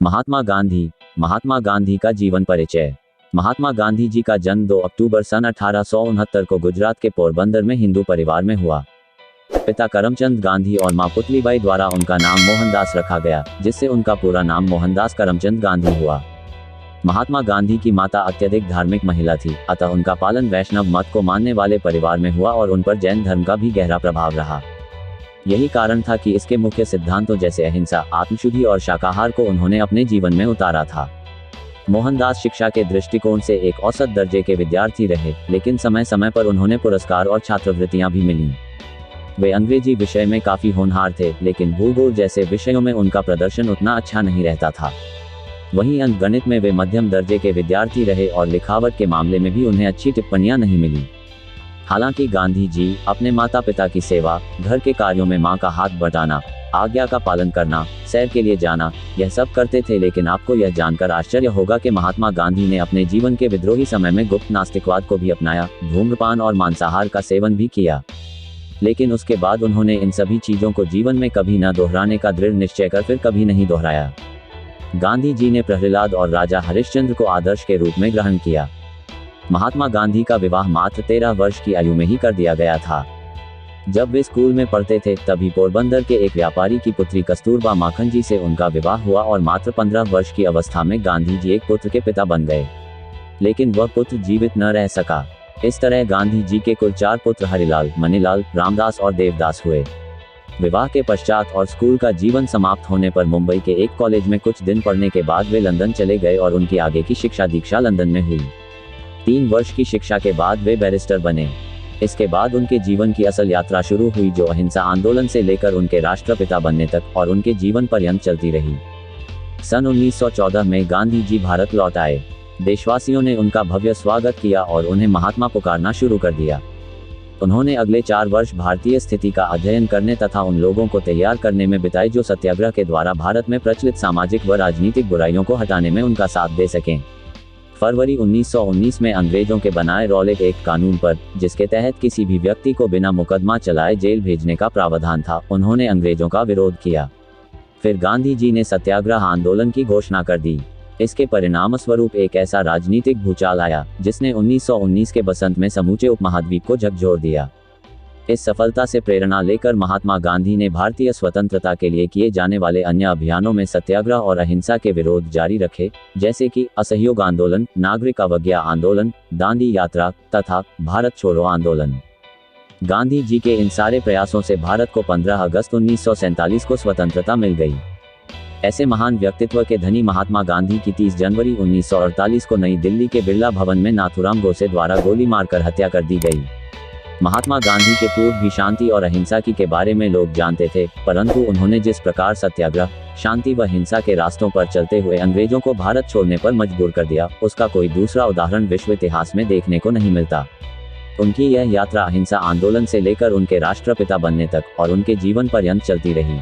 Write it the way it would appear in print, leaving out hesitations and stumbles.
महात्मा गांधी का जीवन परिचय। महात्मा गांधी जी का जन्म 2 अक्टूबर सन 1869 को गुजरात के पोरबंदर में हिंदू परिवार में हुआ। पिता करमचंद गांधी और मां पुतलीबाई द्वारा उनका नाम मोहनदास रखा गया, जिससे उनका पूरा नाम मोहनदास करमचंद गांधी हुआ। महात्मा गांधी की माता अत्यधिक धार्मिक महिला थी, अतः उनका पालन वैष्णव मत को मानने वाले परिवार में हुआ और उन पर जैन धर्म का भी गहरा प्रभाव रहा। यही कारण था कि इसके मुख्य सिद्धांतों जैसे अहिंसा, आत्मशुद्धि और शाकाहार को उन्होंने अपने जीवन में उतारा था। मोहनदास शिक्षा के दृष्टिकोण से एक औसत दर्जे के विद्यार्थी रहे, लेकिन समय समय पर उन्होंने पुरस्कार और छात्रवृत्तियां भी मिलीं। वे अंग्रेजी विषय में काफी होनहार थे, लेकिन भूगोल जैसे विषयों में उनका प्रदर्शन उतना अच्छा नहीं रहता था। वहीं अंकगणित में वे मध्यम दर्जे के विद्यार्थी रहे और लिखावट के मामले में भी उन्हें अच्छी टिप्पणियां नहीं मिली। हालांकि गांधी जी अपने माता पिता की सेवा, घर के कार्यों में मां का हाथ बटाना, आज्ञा का पालन करना, सैर के लिए जाना, यह सब करते थे। लेकिन आपको यह जानकर आश्चर्य होगा कि महात्मा गांधी ने अपने जीवन के विद्रोही समय में गुप्त नास्तिकवाद को भी अपनाया, धूम्रपान और मांसाहार का सेवन भी किया। लेकिन उसके बाद उन्होंने इन सभी चीजों को जीवन में कभी न दोहराने का दृढ़ निश्चय कर फिर कभी नहीं दोहराया। गांधी जी ने प्रहलाद और राजा हरिश्चंद्र को आदर्श के रूप में ग्रहण किया। महात्मा गांधी का विवाह मात्र 13 वर्ष की आयु में ही कर दिया गया था। जब वे स्कूल में पढ़ते थे तभी पोरबंदर के एक व्यापारी की पुत्री कस्तूरबा माखन जी से उनका विवाह हुआ और मात्र 15 वर्ष की अवस्था में गांधी जी एक पुत्र के पिता बन गए, लेकिन वह पुत्र जीवित न रह सका। इस तरह गांधी जी के कुल 4 पुत्र हरिलाल, मनीलाल, रामदास और देवदास हुए। विवाह के पश्चात और स्कूल का जीवन समाप्त होने पर मुंबई के एक कॉलेज में कुछ दिन पढ़ने के बाद वे लंदन चले गए और उनकी आगे की शिक्षा दीक्षा लंदन में हुई। 3 वर्ष की शिक्षा के बाद वे बैरिस्टर बने। इसके बाद उनके जीवन की असल यात्रा शुरू हुई, जो अहिंसा आंदोलन से लेकर उनके राष्ट्रपिता बनने तक और उनके जीवन पर्यंत चलती रही। सन 1914 में गांधी जी भारत लौट आए। देशवासियों ने उनका भव्य स्वागत किया और उन्हें महात्मा पुकारना शुरू कर दिया। उन्होंने अगले 4 वर्ष भारतीय स्थिति का अध्ययन करने तथा उन लोगों को तैयार करने में बिताए जो सत्याग्रह के द्वारा भारत में प्रचलित सामाजिक व राजनीतिक बुराइयों को हटाने में उनका साथ दे सकें। फरवरी 1919 में अंग्रेजों के बनाए रॉलेट एक्ट कानून पर, जिसके तहत किसी भी व्यक्ति को बिना मुकदमा चलाए जेल भेजने का प्रावधान था, उन्होंने अंग्रेजों का विरोध किया। फिर गांधी जी ने सत्याग्रह आंदोलन की घोषणा कर दी। इसके परिणाम स्वरूप एक ऐसा राजनीतिक भूचाल आया जिसने 1919 के बसंत में समूचे उपमहाद्वीप को झकझोर दिया। इस सफलता से प्रेरणा लेकर महात्मा गांधी ने भारतीय स्वतंत्रता के लिए किए जाने वाले अन्य अभियानों में सत्याग्रह और अहिंसा के विरोध जारी रखे, जैसे कि असहयोग आंदोलन, नागरिक अवज्ञा आंदोलन, दांडी यात्रा तथा भारत छोड़ो आंदोलन। गांधी जी के इन सारे प्रयासों से भारत को 15 अगस्त 1947 को स्वतंत्रता मिल गई। ऐसे महान व्यक्तित्व के धनी महात्मा गांधी की 30 जनवरी 1948 को नई दिल्ली के बिरला भवन में नाथूराम गोडसे द्वारा गोली मारकर हत्या कर दी गई। महात्मा गांधी के पूर्व भी शांति और अहिंसा के बारे में लोग जानते थे, परंतु उन्होंने जिस प्रकार सत्याग्रह, शांति व हिंसा के रास्तों पर चलते हुए अंग्रेजों को भारत छोड़ने पर मजबूर कर दिया, उसका कोई दूसरा उदाहरण विश्व इतिहास में देखने को नहीं मिलता। उनकी यह यात्रा अहिंसा आंदोलन से लेकर उनके राष्ट्रपिता बनने तक और उनके जीवन पर्यंत चलती रही।